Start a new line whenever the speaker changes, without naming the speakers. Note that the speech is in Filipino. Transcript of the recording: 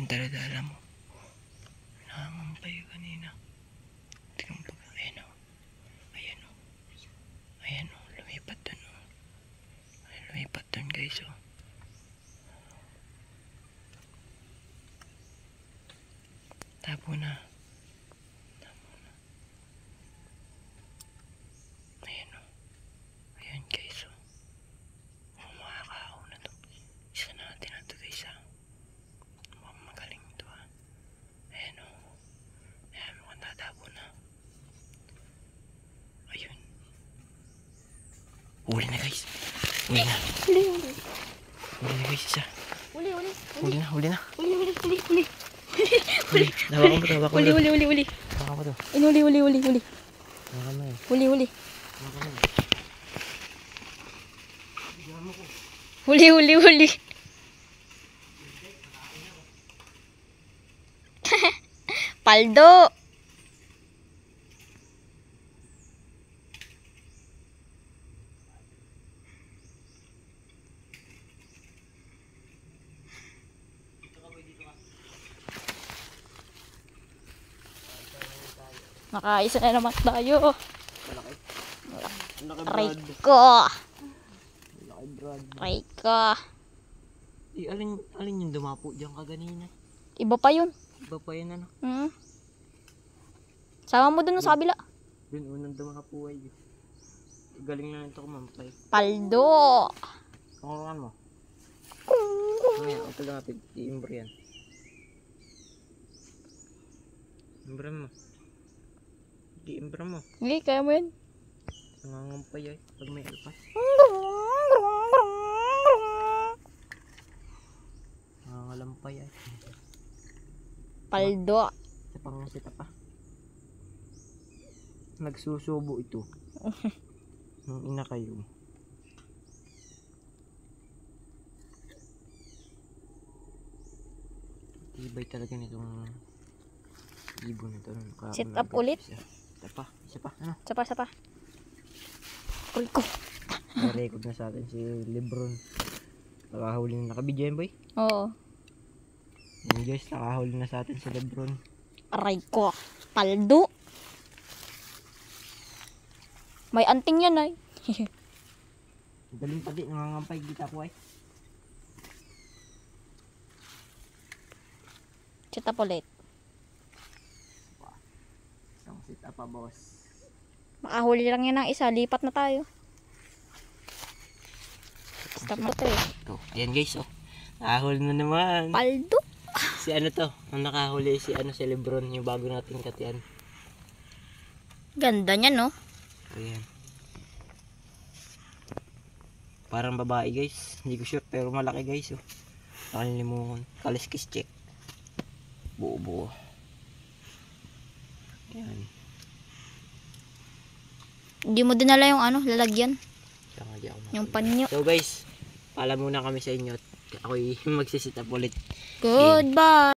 daladala mo. Nangangampay kanina. Tingnan mo. Ayan o. Ayan o. Ayan o. Lumipat dun o. Lumipat dun guys o. Tapo na. Tapo na. Ayan o. Ayan guys o. Makakahaw na to. Isa natin na to guys ha. Magaling to ha. Ayan o. Ayan, mukhang tatabo na. Ayun. Huli na guys. Huli na. Huli na guys, isa. Huli na. Hawakan mo to, hawakan mo to.
Uli.
Hawakan mo to.
Uli.
Hawakan mo eh.
Uli.
Hawakan mo.
Uli. Paldo. Nakaisa na naman tayo.
Malaki.
Aray ko.
Malaki brad.
Aray ko.
Alin yung dumapo dyan kaganina?
Iba pa yun.
Iba pa yun ano?
Sama mo dun sa kabila.
Dun unang dumapo ay. Galing na ito kumampay.
Paldo.
Tungan mo. Ayan, ito lang natin. I-imbra yan. Imbra mo. I-imbra mo.
Hindi, kaya mo yun.
Nangangampay ay. Pag may alpas. Nangangalampay ay.
Paldo.
Sa pangasita pa. Nagsusubo ito. Nung ina kayo. Tibay talaga nitong ibon nito.
Sit up ulit.
Isa pa. Ano?
Isa pa. Uy ko.
Na-record na sa atin si Lebron. Nakahuli na. Nakabidyo yan boy?
Oo.
Yan guys, nakahuli na sa atin si Lebron.
Aray ko. Paldo. May anting yan ay.
Galing pati, nangangampay kita po ay.
Sit up ulit.
Isang sit up pa boss.
Makahuli lang yan ng isa. Lipat na tayo. Stop mo to eh.
Ito. Ayan guys oh. Nakahuli na naman.
Paldo.
Si ano to? Ang nakahuli si Lebron, yung bago nating katian.
Ganda niya no.
Ayan. Parang babae guys. Hindi ko sure pero malaki guys oh. Nakalimutan. Kaliskis check. Buo. Ayan.
Hindi mo dinala yung lalagyan.
Yung
panyo.
So guys, paalam muna kami sa inyo. Ako'y magsisita ulit.
Goodbye.